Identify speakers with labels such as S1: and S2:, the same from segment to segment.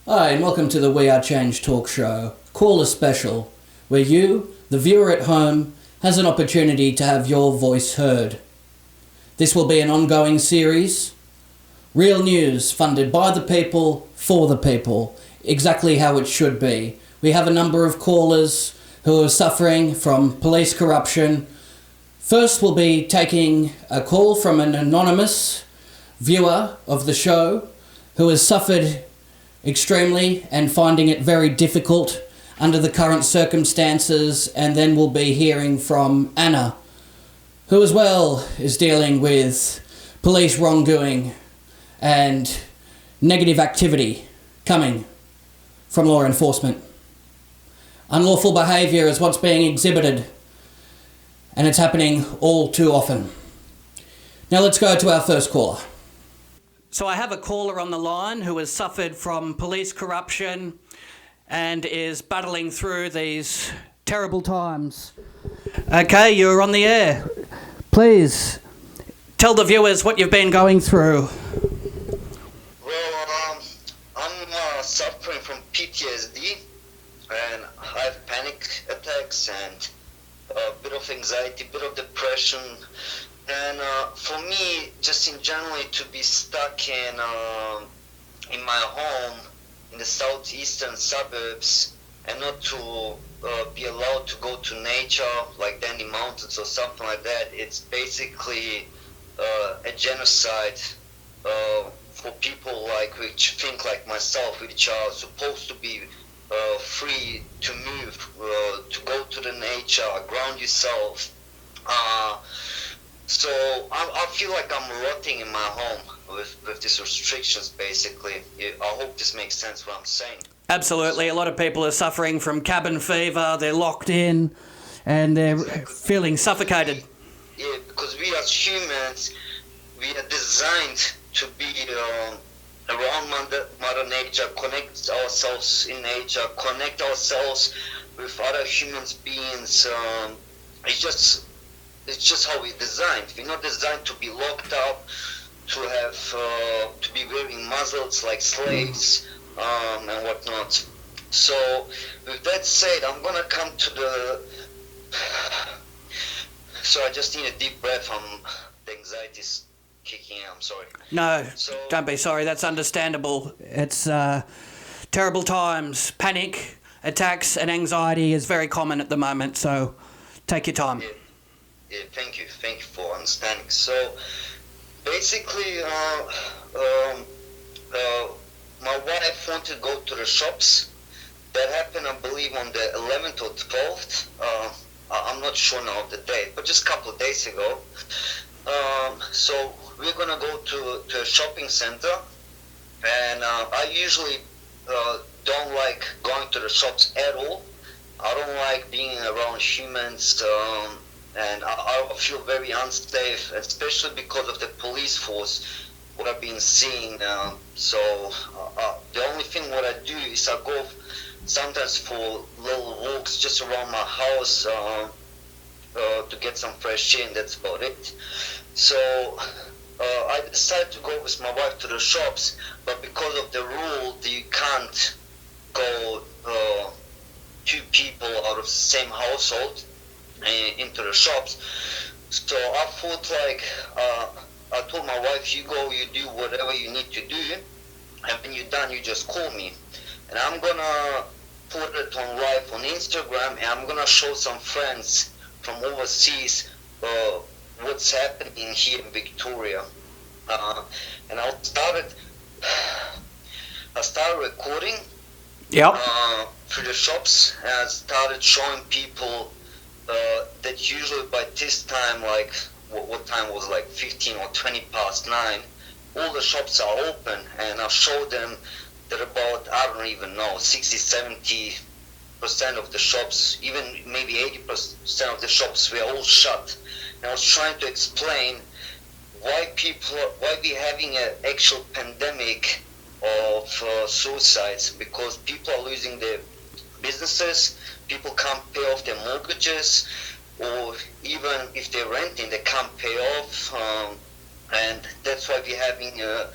S1: Hi, and welcome to the We Are Change talk show, Caller Special, where you, the viewer at home, has an opportunity to have your voice heard. This will be an ongoing series, real news funded by the people, for the people, exactly how it should be. We have a number of callers who are suffering from police corruption. First, we'll be taking a call from an anonymous viewer of the show who has suffered extremely and finding it very difficult under the current circumstances, and then we'll be hearing from Anna, who as well is dealing with police wrongdoing and negative activity coming from law enforcement. Unlawful behaviour is what's being exhibited, and it's happening all too often. Now let's go to our first caller. So I have a caller on the line who has suffered from police corruption and is battling through these terrible times. Okay, you're on the air. Please, tell the viewers what you've been going through.
S2: Well, I'm suffering from PTSD, and I have panic attacks and a bit of anxiety, a bit of depression. And for me, just in general, to be stuck in my home in the southeastern suburbs and not to be allowed to go to nature like Dandy Mountains or something like that, it's basically a genocide for people which think like myself, which are supposed to be free to move, to go to the nature, ground yourself. So I feel like I'm rotting in my home with these restrictions, basically. I hope this makes sense what I'm saying.
S1: Absolutely. A lot of people are suffering from cabin fever. They're locked in and they're feeling suffocated.
S2: Yeah, because we as humans, we are designed to be around Mother Nature, connect ourselves in nature, connect ourselves with other human beings. It's just how we're designed. We're not designed to be locked up, to have to be wearing muzzles like slaves, and whatnot. So, with that said, I'm gonna come to the. So I just need a deep breath. The anxiety's kicking in. I'm sorry.
S1: No, don't be sorry. That's understandable. It's terrible times. Panic attacks and anxiety is very common at the moment. So, take your time.
S2: Yeah, thank you for understanding. So, basically, my wife wanted to go to the shops. That happened, I believe, on the 11th or 12th. I'm not sure now of the date, but just a couple of days ago. So we're gonna go to a shopping center, and I usually don't like going to the shops at all. I don't like being around humans. And I feel very unsafe, especially because of the police force, what I've been seeing. So the only thing what I do is I go sometimes for little walks just around my house to get some fresh air, and that's about it. So I decided to go with my wife to the shops, but because of the rule that you can't go two people out of the same household into the shops. So I thought I told my wife, you go, you do whatever you need to do, and when you're done, you just call me. And I'm gonna put it on live on Instagram, and I'm gonna show some friends from overseas what's happening here in Victoria. And I started recording through the shops, and I started showing people that usually by this time, like what time was, like 15 or 20 past 9, all the shops are open, and I showed them that about, I don't even know, 60-70% of the shops, even maybe 80% of the shops were all shut. And I was trying to explain why we're having an actual pandemic of suicides, because people are losing their businesses, people can't pay off their mortgages, or even if they're renting, they can't pay off, and that's why we're having a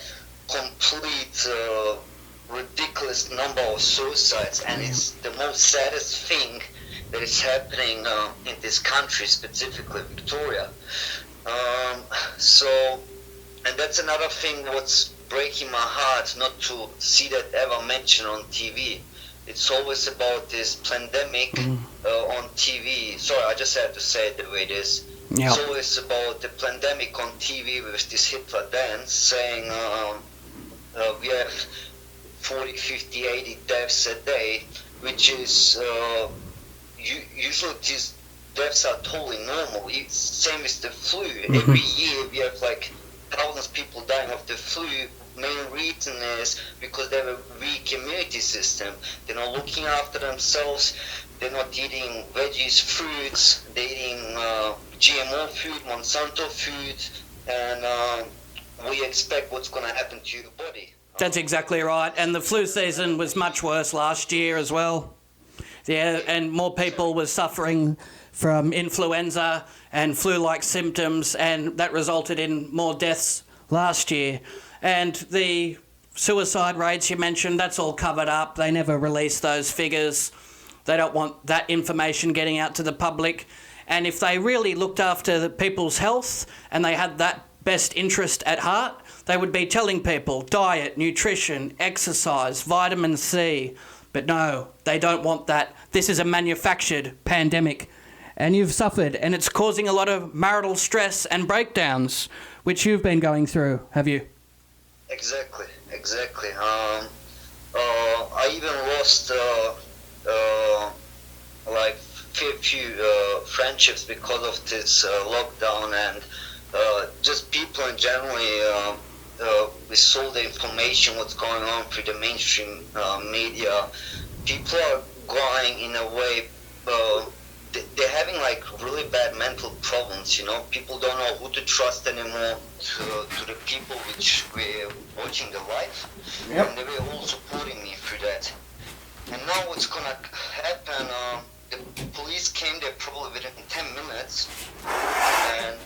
S2: complete ridiculous number of suicides, and it's the most saddest thing that is happening in this country, specifically Victoria. Um, so, and that's another thing what's breaking my heart not to see that ever mentioned on TV. It's always about this pandemic on TV. Sorry, I just had to say it the way it is.
S1: Yeah.
S2: It's always about the pandemic on TV with this Hitler dance saying we have 40, 50, 80 deaths a day, which is usually these deaths are totally normal. It's same as the flu. Every year we have like thousands of people dying of the flu. Main reason is because they have a weak immunity system. They're not looking after themselves. They're not eating veggies, fruits. They're eating GMO food, Monsanto food, and we expect what's going to happen to your body.
S1: That's exactly right. And the flu season was much worse last year as well. Yeah, and more people were suffering from influenza and flu-like symptoms, and that resulted in more deaths last year. And the suicide rates you mentioned, that's all covered up. They never release those figures. They don't want that information getting out to the public. And if they really looked after the people's health and they had that best interest at heart, they would be telling people diet, nutrition, exercise, vitamin C. But no, they don't want that. This is a manufactured pandemic. And you've suffered, and it's causing a lot of marital stress and breakdowns, which you've been going through, have you?
S2: Exactly. I even lost like few friendships because of this lockdown, and just people in general. We saw the information what's going on through the mainstream media. People are going in a way. They're having like really bad mental problems, you know. People don't know who to trust anymore to the people which we're watching the live. Yep. And they were all supporting me through that. And now what's gonna happen, the police came there probably within 10 minutes, and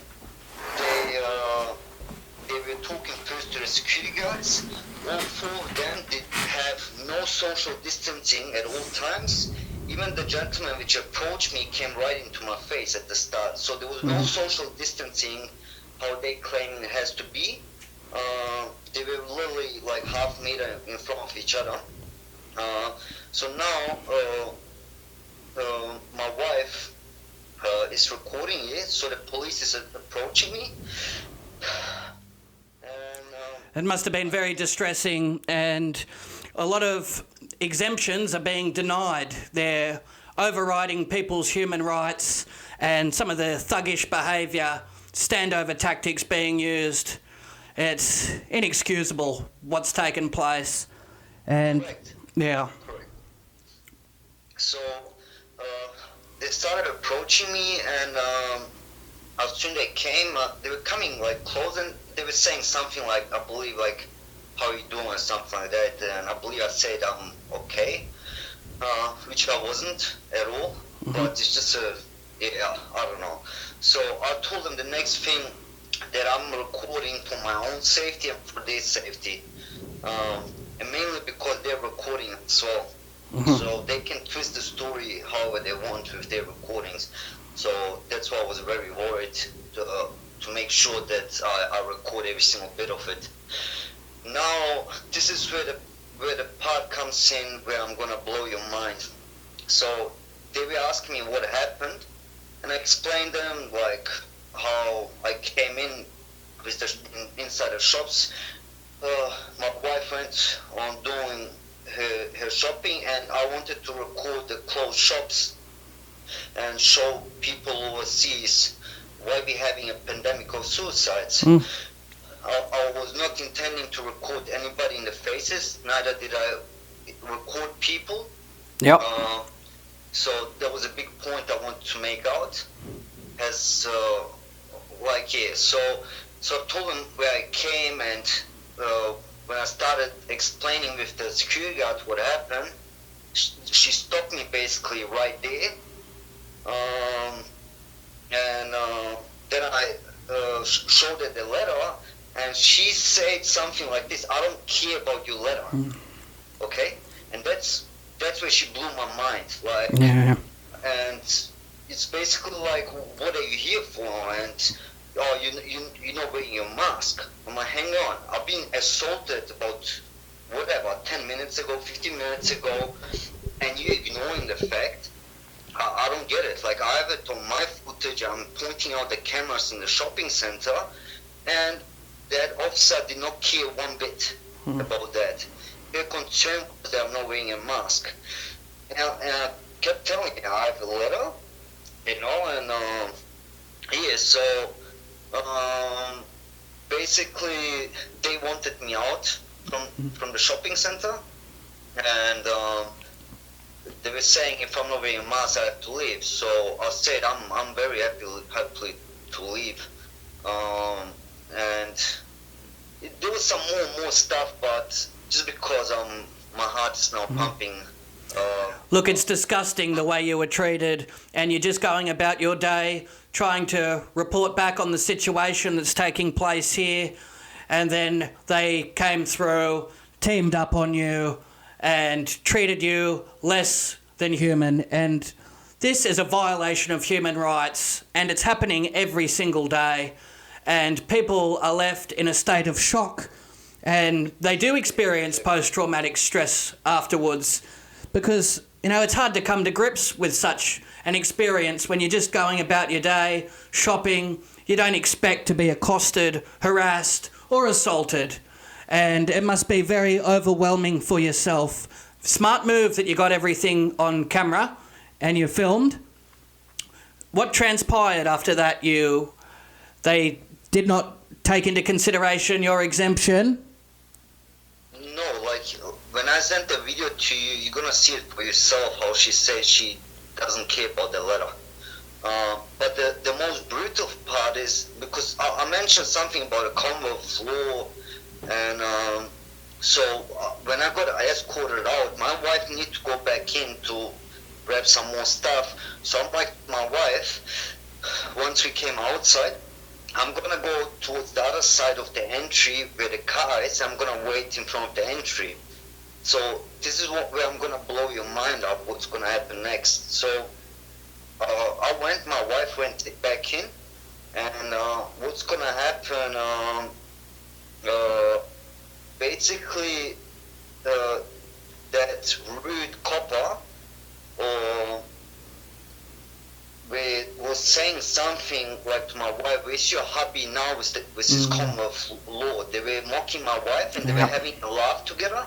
S2: they were talking first to the security guards. All four of them did have no social distancing at all times. Even the gentleman which approached me came right into my face at the start. So there was no social distancing, how they claim it has to be. They were literally like half meter in front of each other. So now my wife is recording it, so the police is approaching me.
S1: It must have been very distressing, and a lot of exemptions are being denied. They're overriding people's human rights, and some of the thuggish behaviour, standover tactics being used. It's inexcusable what's taken place. And
S2: correct.
S1: Yeah.
S2: Correct. So they started approaching me, and as soon as they came, they were coming like close, and they were saying something like, I believe, like, how you doing, or something like that, and I believe I said I'm okay, which I wasn't at all, but it's just I don't know. So I told them the next thing that I'm recording for my own safety and for their safety, and mainly because they're recording as well. So they can twist the story however they want with their recordings. So that's why I was very worried to make sure that I record every single bit of it. Now, this is where the part comes in where I'm gonna blow your mind. So they were asking me what happened, and I explained them like how I came in with the inside the shops. My wife went on doing her shopping, and I wanted to record the closed shops and show people overseas why we're having a pandemic of suicides. I was not intending to record anybody in the faces, neither did I record people.
S1: Yep.
S2: So that was a big point I wanted to make out. As so I told them where I came, and when I started explaining with the security guard what happened, she stopped me basically right there. And then I showed her the letter, and she said something like this: I don't care about your letter. okay? And that's where she blew my mind, like,
S1: Yeah.
S2: and it's basically like, what are you here for? And oh, you're not wearing your mask. I'm like, hang on, I've been assaulted about whatever 10 minutes ago, 15 minutes ago, and you ignoring the fact. I don't get it. Like, I have it on my footage. I'm pointing out the cameras in the shopping center, and that officer did not care one bit about that. Their concern was that I'm not wearing a mask. And I kept telling him, I have a letter, and yeah, so basically they wanted me out from the shopping center, and they were saying if I'm not wearing a mask, I have to leave. So I said I'm very happy to leave, and there was some more stuff, but just because my heart is now pumping.
S1: Look, it's disgusting the way you were treated, and you're just going about your day trying to report back on the situation that's taking place here, and then they came through, teamed up on you, and treated you less than human. And this is a violation of human rights, and it's happening every single day. And people are left in a state of shock, and they do experience post-traumatic stress afterwards, because, it's hard to come to grips with such an experience when you're just going about your day, shopping. You don't expect to be accosted, harassed, or assaulted. And it must be very overwhelming for yourself. Smart move that you got everything on camera and you filmed. What transpired after that? They did not take into consideration your exemption?
S2: No, like, when I sent the video to you, you're gonna see it for yourself, how she says she doesn't care about the letter. But the most brutal part is, because I mentioned something about a Commonwealth law, and so when I got escorted out, my wife needed to go back in to grab some more stuff. So I'm like, my wife, once we came outside, I'm gonna go towards the other side of the entry where the car is. I'm gonna wait in front of the entry. So this is where I'm gonna blow your mind up. What's gonna happen next? So my wife went back in, and what's gonna happen? Basically, that rude copper was saying something like to my wife, where's your hubby now with this Commonwealth law? They were mocking my wife, and they were having a laugh together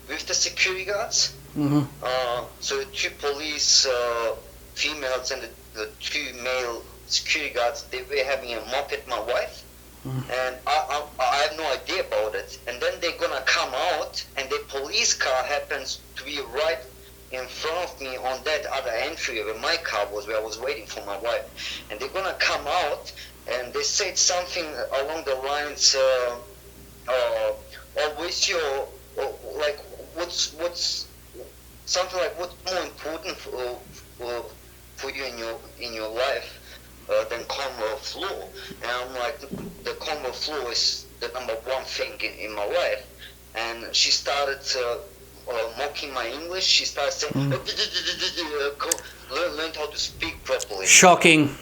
S2: with the security guards. So the two police females and the two male security guards, they were having a mock at my wife. And I have no idea about it. And then they're gonna come out, and the police car happens to be right in front of me on that other entry where my car was, where I was waiting for my wife. And they're gonna come out, and they said something along the lines, what's your, like, what's something like, what's more important for you in your life than Commonwealth law? And I'm like, the Commonwealth law is the number one thing in my life. And she started mocking my English. She started saying, learn how to speak properly.
S1: Shocking.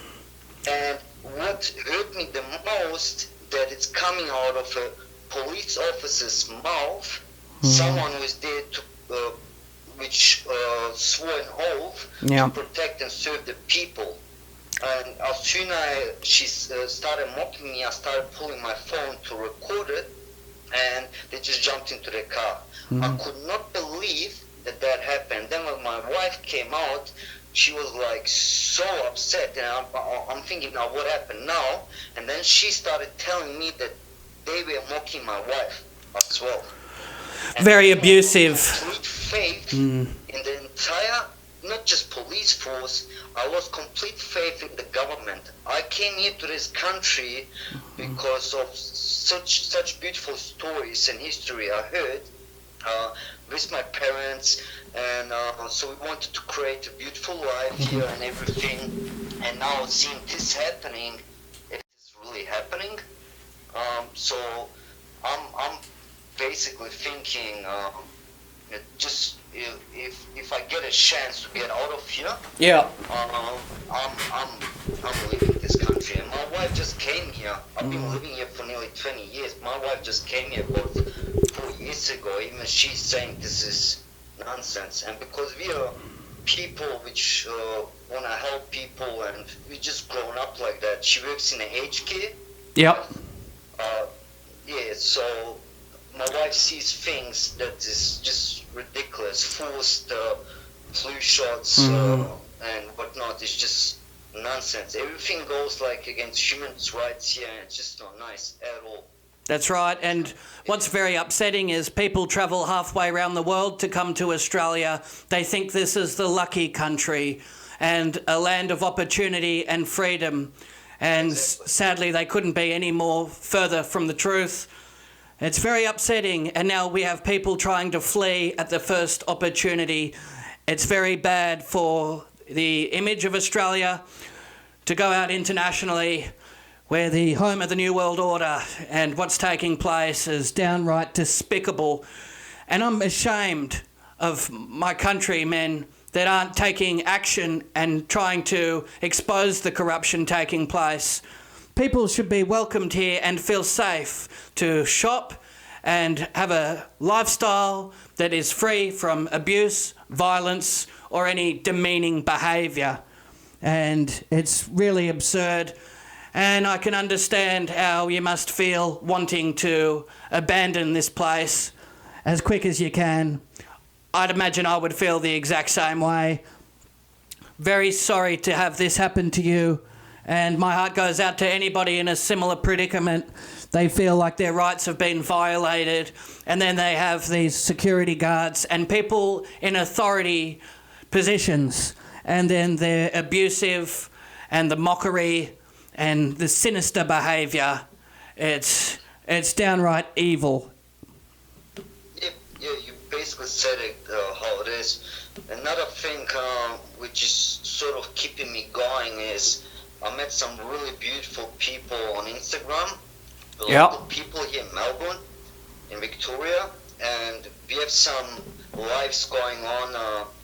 S2: And what hurt me the most, that it's coming out of a police officer's mouth, someone who is there to, which swore an oath to protect and serve the people. And as soon as she started mocking me, I started pulling my phone to record it, and they just jumped into the car. I could not believe that happened. Then when my wife came out, she was like so upset, and I'm thinking, now what happened now? And then she started telling me that they were mocking my wife as well. And
S1: very abusive.
S2: Complete faith in the entire, not just police force. I lost complete faith in the government. I came here to this country because of such beautiful stories and history I heard with my parents, and so we wanted to create a beautiful life here and everything. And now seeing this happening, it is really happening. So I'm basically thinking, just if I get a chance to get out of here,
S1: Yeah.
S2: I'm leaving this country. And my wife just came here. I've been living here for nearly 20 years. My wife just came here about 4 years ago. Even she's saying this is nonsense. And because we are people which want to help people, and we just grown up like that. She works in a aged care.
S1: Yep.
S2: Yeah, so my wife sees things that is just ridiculous, forced flu shots and whatnot. It's just nonsense. Everything goes like against human rights here, and it's just not nice at all.
S1: That's right. And what's very upsetting is people travel halfway around the world to come to Australia. They think this is the lucky country and a land of opportunity and freedom. And sadly, they couldn't be any more further from the truth. It's very upsetting. And now we have people trying to flee at the first opportunity. It's very bad for the image of Australia to go out internationally. We're the home of the New World Order, and what's taking place is downright despicable. And I'm ashamed of my countrymen that aren't taking action and trying to expose the corruption taking place. People should be welcomed here and feel safe to shop and have a lifestyle that is free from abuse, violence, or any demeaning behaviour. And it's really absurd. And I can understand how you must feel wanting to abandon this place as quick as you can. I'd imagine I would feel the exact same way. Very sorry to have this happen to you, and my heart goes out to anybody in a similar predicament. They feel like their rights have been violated, and then they have these security guards and people in authority positions, and then they're abusive and the mockery and the sinister behaviour. It's downright evil.
S2: Yeah, you basically said it how it is. Another thing which is sort of keeping me going is I met some really beautiful people on Instagram. Local people here in Melbourne, in Victoria, and we have some lives going on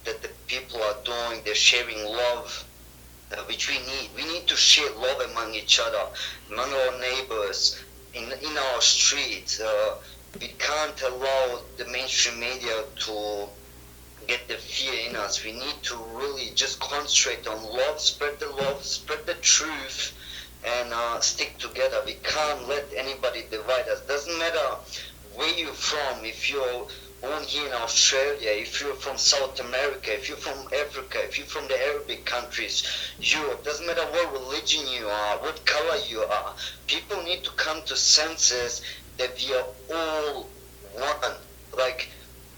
S2: that the people are doing. They're sharing love, which we need. We need to share love among each other, among our neighbors, in our street. We can't allow the mainstream media to get the fear in us. We need to really just concentrate on love, spread the truth, and stick together. We can't let anybody divide us. Doesn't matter where you're from, if you're born here in Australia, if you're from South America, if you're from Africa, if you're from the Arabic countries, Europe, doesn't matter what religion you are, what color you are. People need to come to senses that we are all one. Like,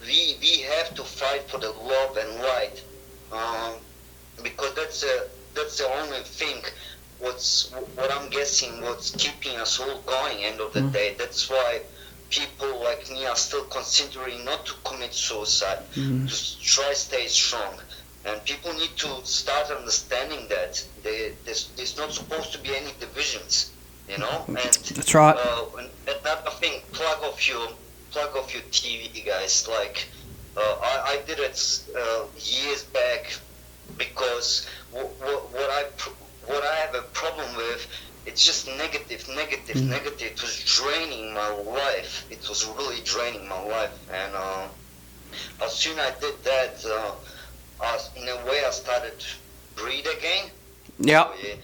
S2: we have to fight for the love and light, because that's the only thing. What I'm guessing, what's keeping us all going end of the day. That's why people like me are still considering not to commit suicide, to try stay strong. And people need to start understanding that there's not supposed to be any divisions, you know. And
S1: that's right.
S2: Another thing, plug off your TV, guys. Like I did it years back, because what I have a problem with, it's just negative. It was draining my life. It was really draining my life. And as soon as I did that, in a way I started to breathe again.
S1: Yep.
S2: So, yeah.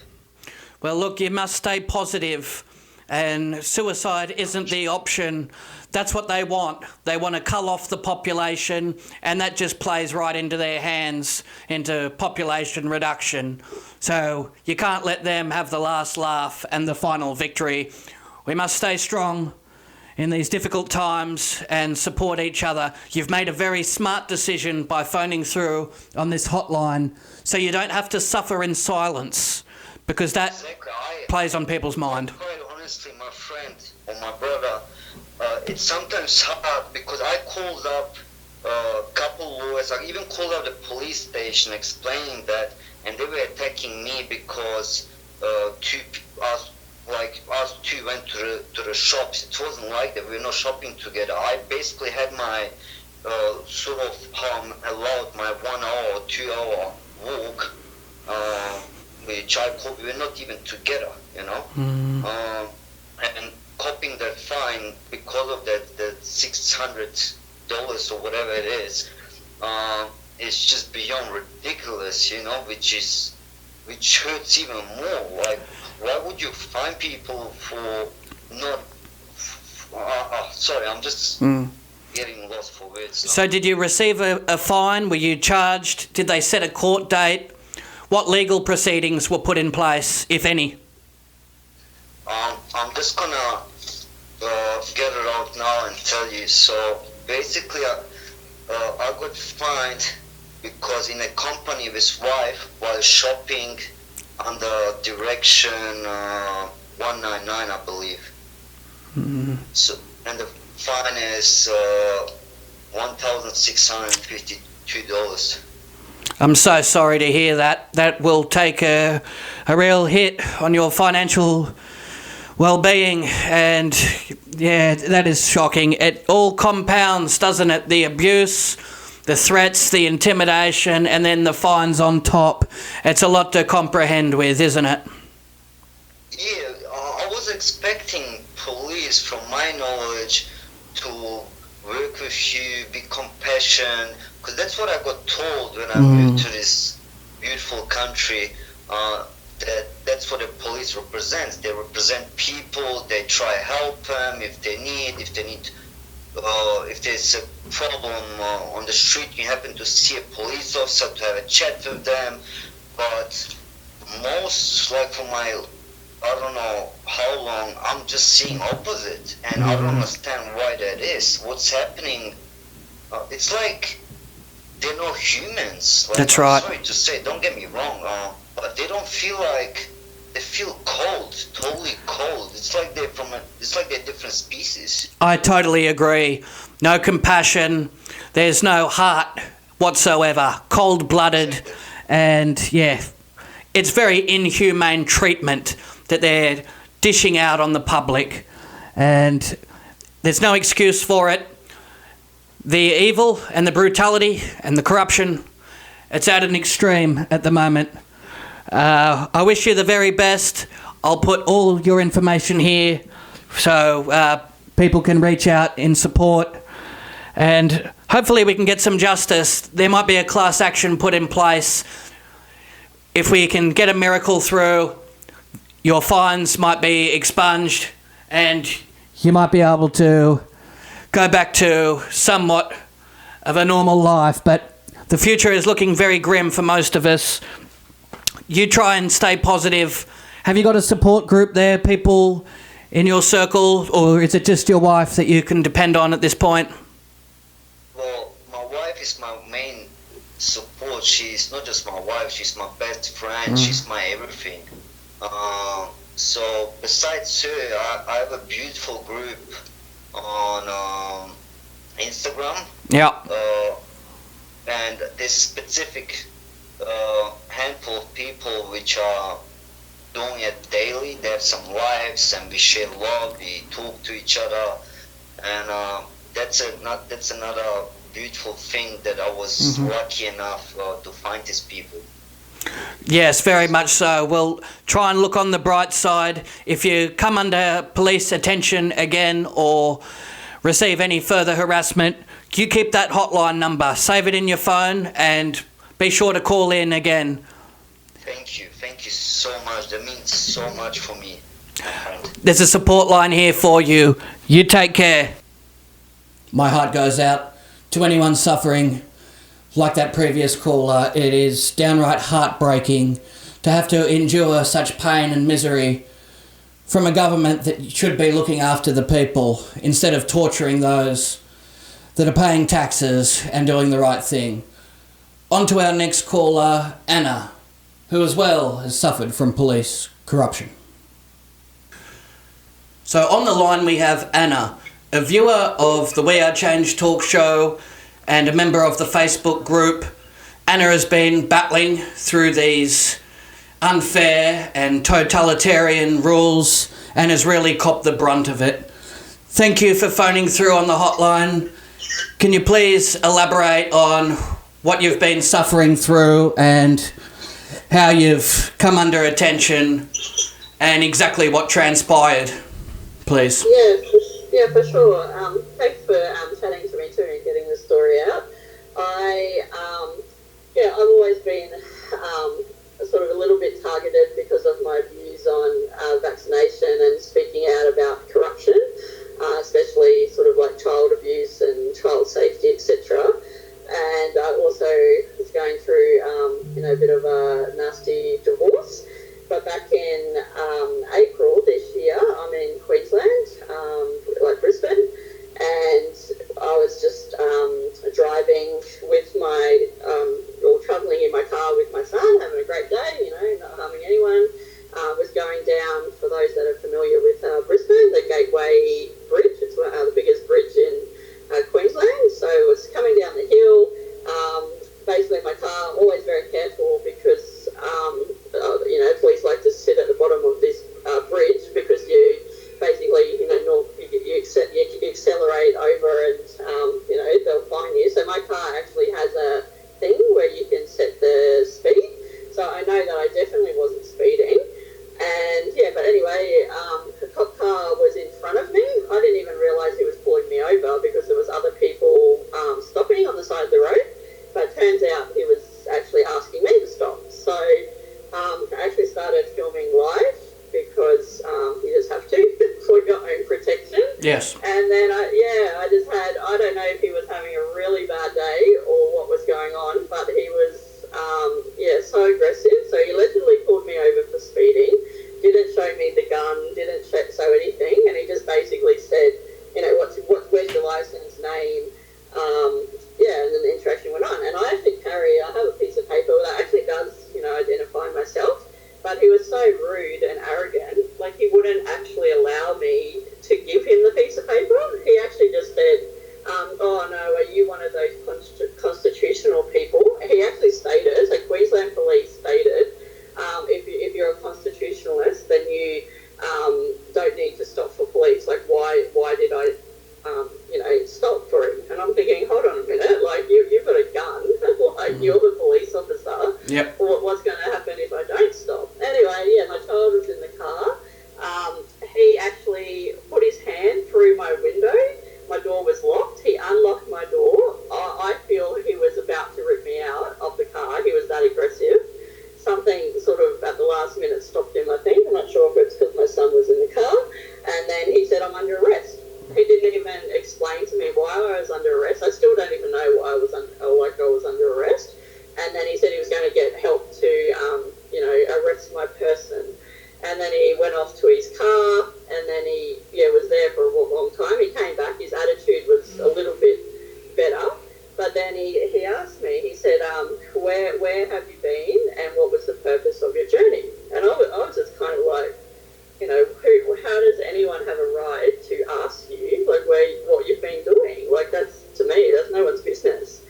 S1: Well, look, you must stay positive, and suicide isn't the option. That's what they want. They want to cull off the population, and that just plays right into their hands, into population reduction. So you can't let them have the last laugh and the final victory. We must stay strong in these difficult times and support each other. You've made a very smart decision by phoning through on this hotline, so you don't have to suffer in silence, because that plays on people's mind.
S2: Quite honestly, my friend or my brother, it's sometimes hard, because I called up a couple lawyers. I even called up the police station explaining that, and they were attacking me because us two went to the shops. It wasn't like that. We were not shopping together. I basically had my sort of how I'm allowed my 1 hour or 2 hour walk, which I could, we're not even together, you know. And copying that fine because of that $600 or whatever it is, it's just beyond ridiculous, you know, which hurts even more. Like, why would you fine people for not? Sorry, I'm just getting lost for words now.
S1: So did you receive a fine? Were you charged? Did they set a court date? What legal proceedings were put in place, if any?
S2: I'm just gonna get it out now and tell you. So basically, I got fined because in a company with his wife while shopping under direction 199, I believe. So, and the fine is $1,652.
S1: I'm so sorry to hear that. That will take a real hit on your financial well-being, and yeah, that is shocking. It all compounds, doesn't it? The abuse, the threats, the intimidation, and then the fines on top. It's a lot to comprehend with, isn't it?
S2: Yeah, I was expecting police, from my knowledge, to work with you, be compassionate, because that's what I got told when I moved to this beautiful country. That's what the police represents. They represent people. They try help them if there's a problem on the street. You happen to see a police officer to have a chat with them. But most, like for my, I don't know how long, I'm just seeing opposite, and I don't understand why that is. What's happening? It's like they're not humans. Like,
S1: That's right.
S2: I'm sorry to say, don't get me wrong, but they don't feel like, they feel cold, totally cold. It's like they're different species.
S1: I totally agree. No compassion. There's no heart whatsoever. Cold-blooded, and yeah, it's very inhumane treatment that they're dishing out on the public, and there's no excuse for it. The evil and the brutality and the corruption, it's at an extreme at the moment. I wish you the very best. I'll put all your information here so people can reach out in support, and hopefully we can get some justice. There might be a class action put in place. If we can get a miracle through, your fines might be expunged and you might be able to go back to somewhat of a normal life. But the future is looking very grim for most of us. You try and stay positive. Have you got a support group there, people in your circle, or is it just your wife that you can depend on at this point?
S2: Well, my wife is my main support. She's not just my wife, she's my best friend, she's my everything. So besides her, I have a beautiful group on Instagram.
S1: Yeah.
S2: And this specific handful of people which are doing it daily. They have some lives, and we share love. We talk to each other, and that's another beautiful thing that I was lucky enough to find these people.
S1: Yes, very much so. We'll try and look on the bright side. If you come under police attention again or receive any further harassment, you keep that hotline number, save it in your phone, and be sure to call in again.
S2: Thank you so much. That means so much for me, my friend.
S1: There's a support line here for you. You take care. My heart goes out to anyone suffering. Like that previous caller, it is downright heartbreaking to have to endure such pain and misery from a government that should be looking after the people instead of torturing those that are paying taxes and doing the right thing. On to our next caller, Anna, who as well has suffered from police corruption. So on the line we have Anna, a viewer of the We Are Change talk show and a member of the Facebook group. Anna has been battling through these unfair and totalitarian rules and has really copped the brunt of it. Thank you for phoning through on the hotline. Can you please elaborate on what you've been suffering through and how you've come under attention and exactly what transpired, please?
S3: For sure. Thanks for chatting to me too and getting the story out. I've always been sort of a little bit targeted because of my views on vaccination and speaking out about corruption, especially sort of like child abuse and child safety, etc. And I also was going through, a bit of a nasty divorce. But back in April this year, I'm in Queensland, Brisbane, and I was just driving with or travelling in my car with my son, having a great day, not harming anyone. Was going down, for those that are familiar with Brisbane, the Gateway Bridge. It's the biggest bridge in Queensland. So I was coming down the hill. Basically, my car, I'm always very careful because, police like to sit at the bottom of this bridge because you basically, you accelerate over and, they'll fine you. So my car actually has a thing where you can set the speed. So I know that I definitely wasn't speeding. And but anyway, the cop car was in front of me. I didn't even realise he was pulling me over because there was other people stopping on the side of the road. But it turns out he was actually asking me to stop. So I actually started filming live because you just have to for your own protection.
S1: Yes.
S3: And then I don't know if he was having a really bad day or what was going on, but he was so aggressive. So he literally pulled me over for speeding, didn't show me the gun, didn't show anything, and he just basically said, where's your license, name, and then the interaction went on. And I have a piece of paper that actually does, identify myself, but he was so rude and arrogant, like he wouldn't actually allow me to give him the piece of paper. He actually just said, oh no, are you one of those constitutional people? He actually stated, so Queensland Police stated, if you're a constitutionalist, then you don't need to stop for police. Like, why did I, stop for him? And I'm thinking, hold on a minute, like, you've got a gun, like, you're the police officer.
S1: Yep.
S3: What's going to happen if I don't stop? Anyway, my child was in the car. He actually put his hand through my window. My door was locked. He unlocked my door. I feel he was about to rip me out of the car. He was that aggressive. Something sort of at the last minute stopped him, I think. I'm not sure if it's because my son was in the car. And then he said, I'm under arrest. He didn't even explain to me why I was under arrest. I still don't even know why I was under arrest. And then he said he was going to get help to, arrest my person. And then he went off to his car, and then he was there for a long time. He came back. His attitude was a little bit better. But then he asked me, he said, where have you been and what was the purpose of your journey? And I was just kind of like, how does anyone have a right to ask you, like, what you've been doing? Like, that's, to me, that's no one's business.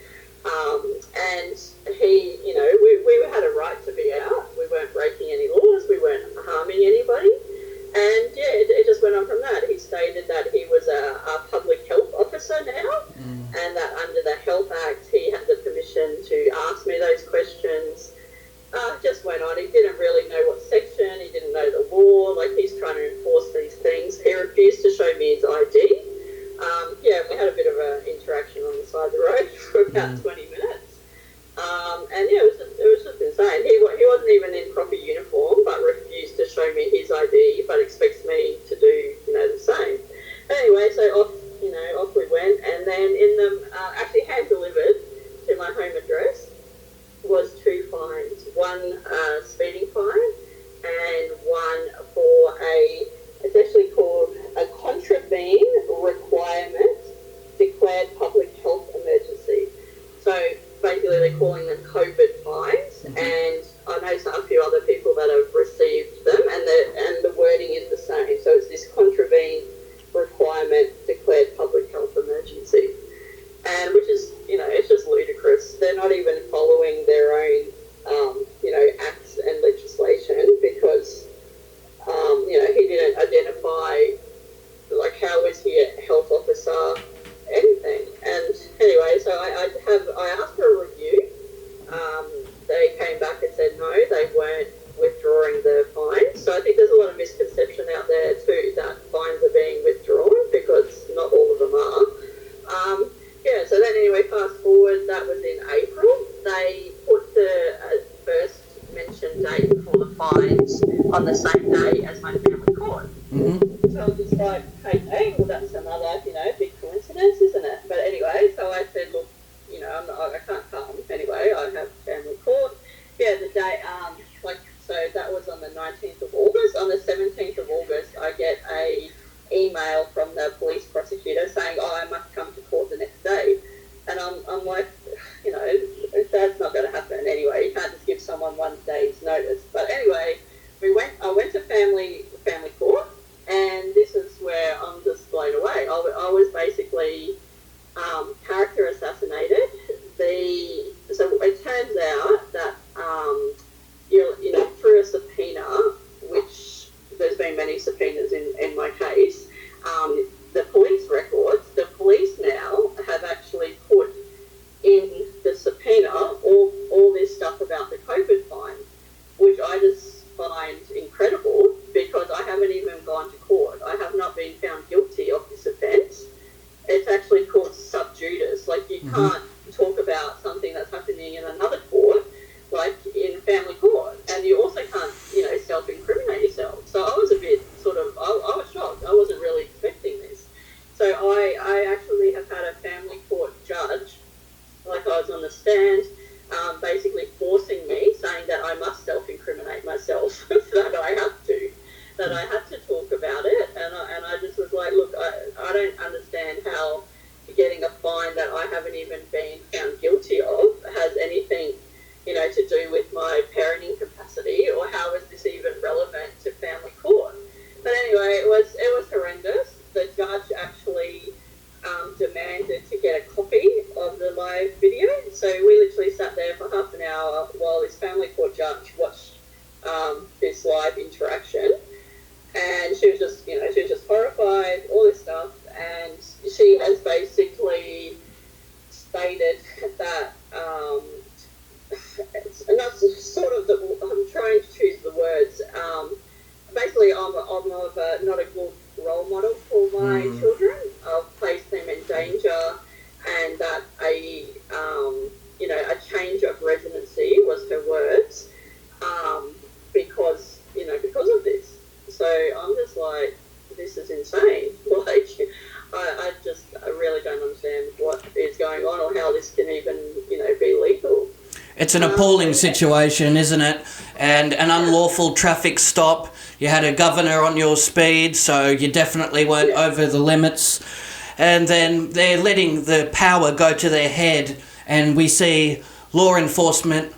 S3: And he, we had a right to be out. We weren't breaking any laws. We weren't harming anybody. And, it just went on from that. He stated that he was a public health officer now, and that under the Health Act, he had the permission to ask me those questions. Just went on. He didn't really know what section. He didn't know the law. Like, he's trying to enforce these things. He refused to show me his ID. We had a bit of an interaction on the side of the road for about 20 minutes. It was just insane. He wasn't even in proper uniform, but refused to show me his ID, but expects me to do, the same. Anyway, so off we went, and then actually hand delivered to my home address was 2 fines. One speeding fine and one for it's actually called a contravene requirement declared public health emergency. So basically they're calling them COVID fines, and I know a few other people that have received them, and the wording is the same. So it's this contravene requirement declared public health emergency, and which is, it's just ludicrous. They're not even following their own, acts and legislation because, he didn't identify, like, how was he a health officer, anything. And on the same day as my family court.
S1: Mm-hmm.
S3: So I'm just like, okay, well that's another, big coincidence, isn't it? But anyway, so I said, look, I can't come. Anyway, I have family court. Yeah, the day, so that was on the 19th of August. On the 17th of August, I get a email from the police prosecutor saying, I must come to court the next day. And I'm like, that's not going to happen anyway. You can't just give someone one day's notice. But anyway, I went to family court, and this is where I'm just blown away. I was basically character assassinated. So it turns out that through a subpoena, which there's been many subpoenas in my case, the police records, the police now have actually put in the subpoena all this stuff about the COVID fine, which I just find incredible because I haven't even gone to court. I have not been found guilty of this offence. It's actually called sub judice. Like, you can't talk about something that's happening in another court, like in family court, and you also can't, self-incriminate yourself. So I was a bit I was shocked. I wasn't really expecting this. So I actually have had a family court judge, like I was on the stand, basically forcing me, saying that I must self-incriminate myself, that I have to talk about it, and I just was like, look, I don't understand how getting a fine that I haven't even been found guilty of has anything, to do with my parenting capacity, or how is this even relevant to family court? But anyway, it was horrendous. The judge actually demanded to get a copy of the live video. So we literally sat there for half an hour while this family court judge watched this live interaction, and she was just horrified, all this stuff, and she has basically stated that and that's sort of I'm trying to choose the words. Basically, I'm not a good role model for my children. I've placed them in danger, and that a change of residency was her words, because of this. So I'm just like, this is insane. Like, I really don't understand what is going on, or how this can even, be legal.
S1: It's an appalling situation, isn't it? And an unlawful traffic stop. You had a governor on your speed, so you definitely weren't over the limits. And then they're letting the power go to their head, and we see law enforcement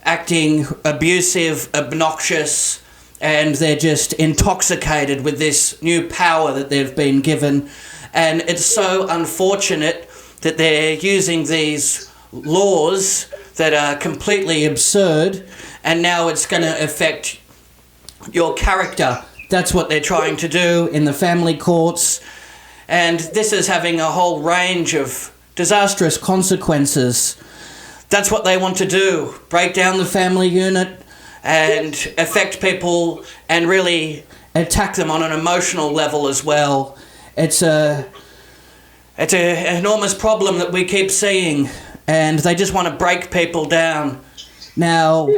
S1: acting abusive, obnoxious, and they're just intoxicated with this new power that they've been given. And it's so unfortunate that they're using these laws that are completely absurd, and now it's going to affect your character. That's what they're trying to do in the family courts, and this is having a whole range of disastrous consequences. That's what they want to do, break down the family unit and affect people and really attack them on an emotional level as well. It's an enormous problem that we keep seeing, and they just want to break people down. Now,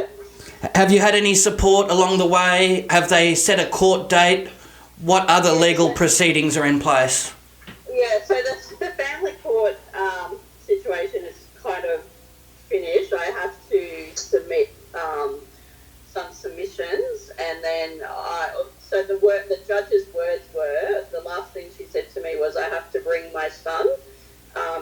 S1: have you had any support along the way? Have they set a court date? What other legal proceedings are in place?
S3: Yeah, so the family court situation is kind of finished. I have to submit some submissions, and then the judge's words were, the last thing she said to me was, I have to bring my son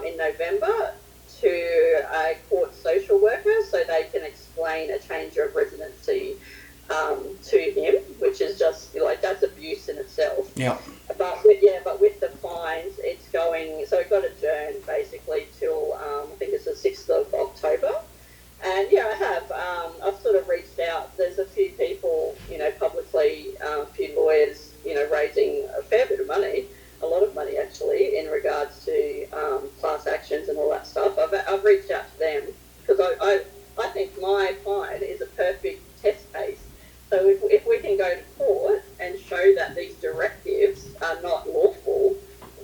S3: in November to a court social worker so they can explain a change of residency to him, which is just that's abuse in itself.
S1: Yeah.
S3: But with the fines, it's going. So it got adjourned basically till I think it's the 6th of October. And I have. I've sort of reached out. There's a few people, publicly, a few lawyers, raising a fair bit of money, a lot of money actually, in regards to class actions and all that stuff. I've reached out to them because I think my fine is a perfect test case. So if we can go to court and show that these directives are not lawful,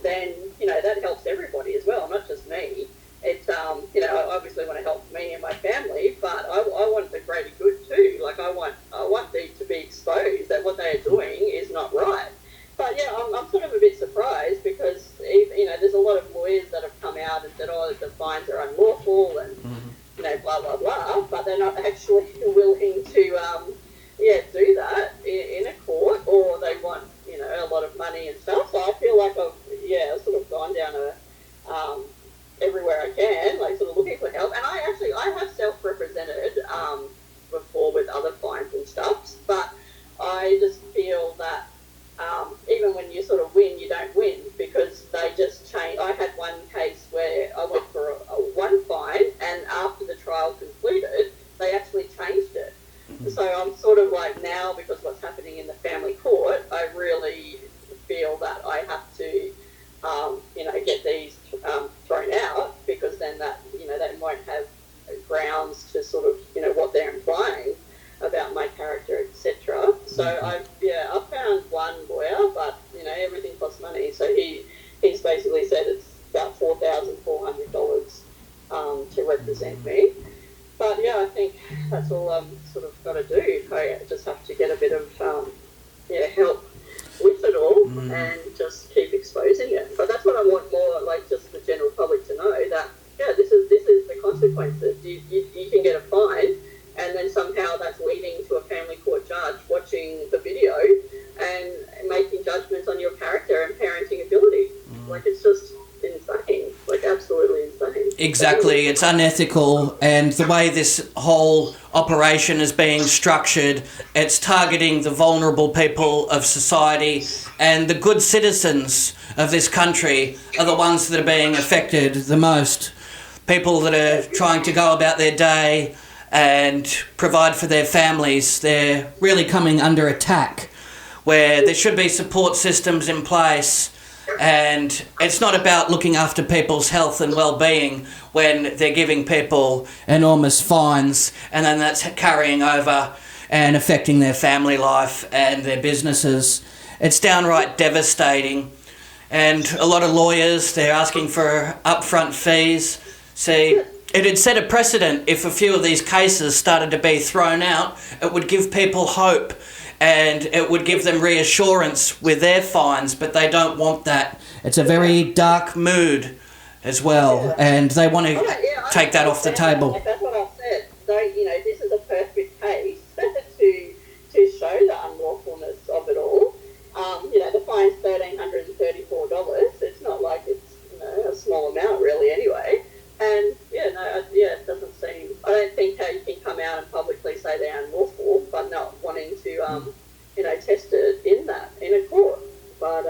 S3: then that helps everybody as well, not just me. It's I obviously want to help me and my family, but I want the greater good too. Like I want these to be exposed, that it's just insane, like absolutely insane.
S1: Exactly, it's unethical, and the way this whole operation is being structured, it's targeting the vulnerable people of society, and the good citizens of this country are the ones that are being affected the most. People that are trying to go about their day and provide for their families, they're really coming under attack, where there should be support systems in place. And it's not about looking after people's health and well-being when they're giving people enormous fines, and then that's carrying over and affecting their family life and their businesses. It's downright devastating. And a lot of lawyers, they're asking for upfront fees. See, it'd set a precedent. If a few of these cases started to be thrown out, it would give people hope. And it would give them reassurance with their fines, but they don't want that. It's a very dark mood as well, and they want to take that off the table.
S3: Like, that's what I've said. So, this is a perfect case to show the unlawfulness of it all. The fine's $1,334. It's not like it's a small amount really anyway. And it doesn't seem. I don't think how you can come out and publicly say they're unlawful, but not wanting to, test it in a court. But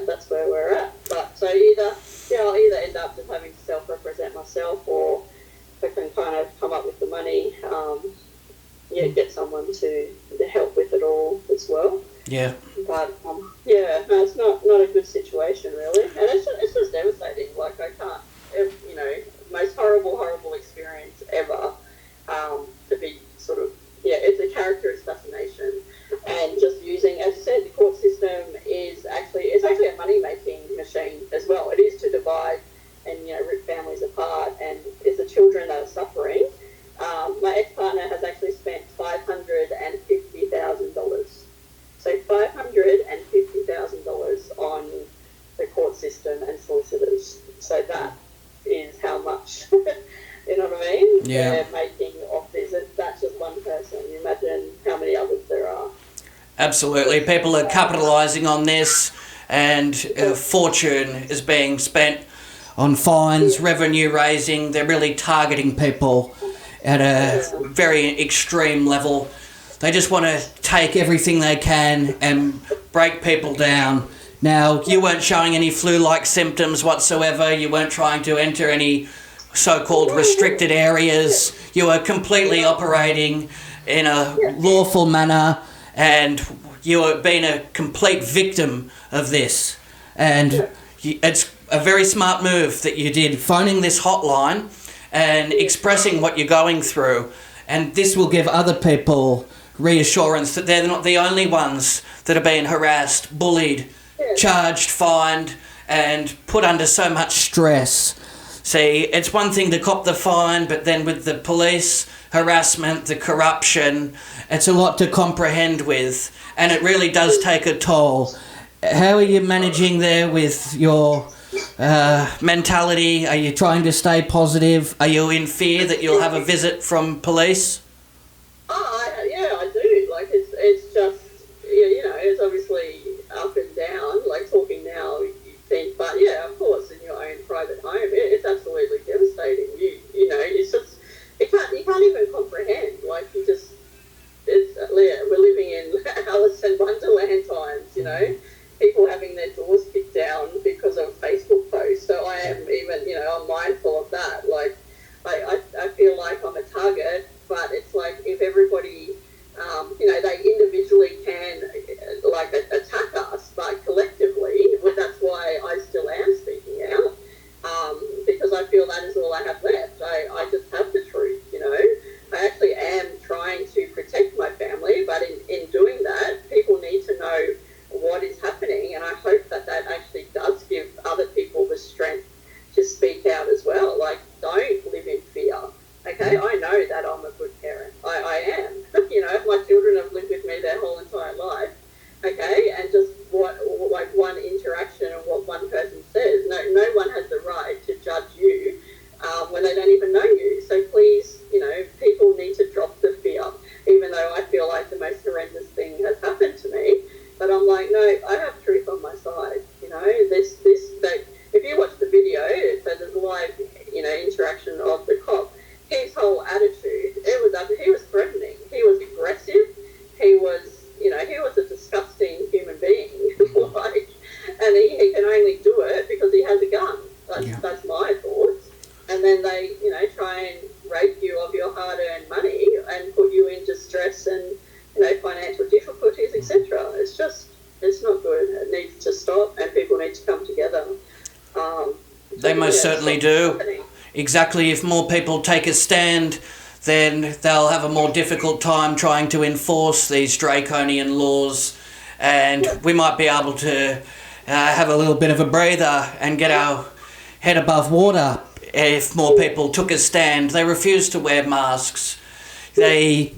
S3: that's where we're at. But so I'll either end up just having to self-represent myself, or if I can kind of come up with the money, get someone to help with it all as well.
S1: Yeah.
S3: But it's not a good situation really, and it's just devastating. Like I can't. Most horrible experience ever, to be sort of, it's a character assassination, and just using, as I said, the court system is actually a money-making machine as well. It is to divide and, rip families apart, and it's the children that are suffering. My ex-partner has actually spent $550,000. So $550,000 on the court system and solicitors. So that is how much, you know what I mean?
S1: Yeah.
S3: They're making off this. That's just one person. You imagine how many others there are.
S1: Absolutely. People are capitalising on this, and a fortune is being spent on fines, revenue raising. They're really targeting people at a very extreme level. They just want to take everything they can and break people down. Now, you weren't showing any flu-like symptoms whatsoever. You weren't trying to enter any so-called restricted areas. You were completely operating in a lawful manner, and you were being a complete victim of this. And it's a very smart move that you did, phoning this hotline and expressing what you're going through. And this will give other people reassurance that they're not the only ones that are being harassed, bullied, charged, fined, and put under so much stress. See, it's one thing to cop the fine, but then with the police harassment, the corruption, it's a lot to comprehend with, and it really does take a toll. How are you managing there with your mentality? Are you trying to stay positive? Are you in fear that you'll have a visit from police?
S3: I do. Like, it's just, it's obviously up and down. Like, talking now, you think, but of course, in your own private home, it's absolutely devastating. It's just, you can't even comprehend. Like, we're living in Alice in Wonderland times, people having their doors kicked down because of Facebook posts. So I am even, I'm mindful of that. Like, I feel like I'm a target, but it's like if everybody, they individually can, like, attack them.
S1: They most certainly do.
S3: Happening.
S1: Exactly. If more people take a stand, then they'll have a more difficult time trying to enforce these draconian laws, and we might be able to have a little bit of a breather and get our head above water if more people took a stand. They refuse to wear masks. They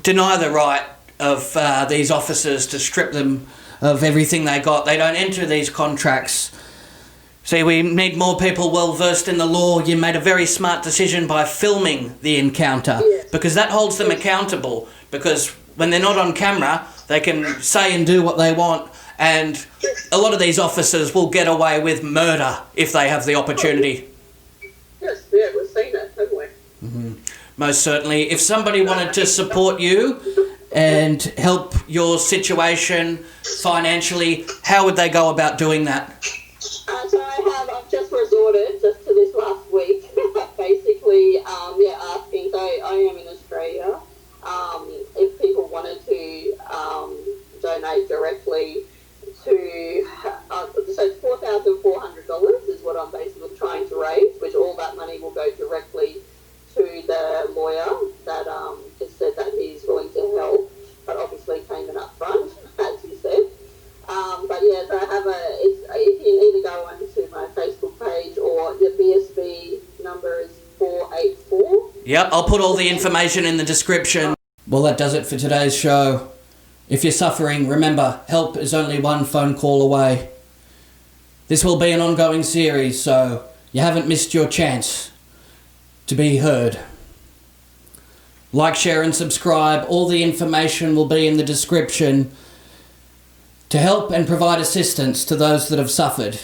S1: deny the right of these officers to strip them of everything they got. They don't enter these contracts. See, we need more people well versed in the law. You made a very smart decision by filming the encounter, because that holds them accountable, because when they're not on camera, they can say and do what they want, and a lot of these officers will get away with murder if they have the opportunity.
S3: Yes, yeah, we've seen that, haven't we?
S1: Mm-hmm. Most certainly. If somebody wanted to support you and help your situation financially, how would they go about doing that?
S3: So I've just resorted just to this last week, basically, asking, so I am in Australia, if people wanted to donate directly to, so it's $4,400 is what I'm basically trying to raise, which all that money will go directly to the lawyer that has said that he's willing to help, but obviously payment up front, as you said. But yeah, so I have if you either go onto my Facebook page, or the BSB number is 484.
S1: Yep, I'll put all the information in the description. Well, that does it for today's show. If you're suffering, remember, help is only one phone call away. This will be an ongoing series, so you haven't missed your chance to be heard. Like, share and subscribe. All the information will be in the description to help and provide assistance to those that have suffered.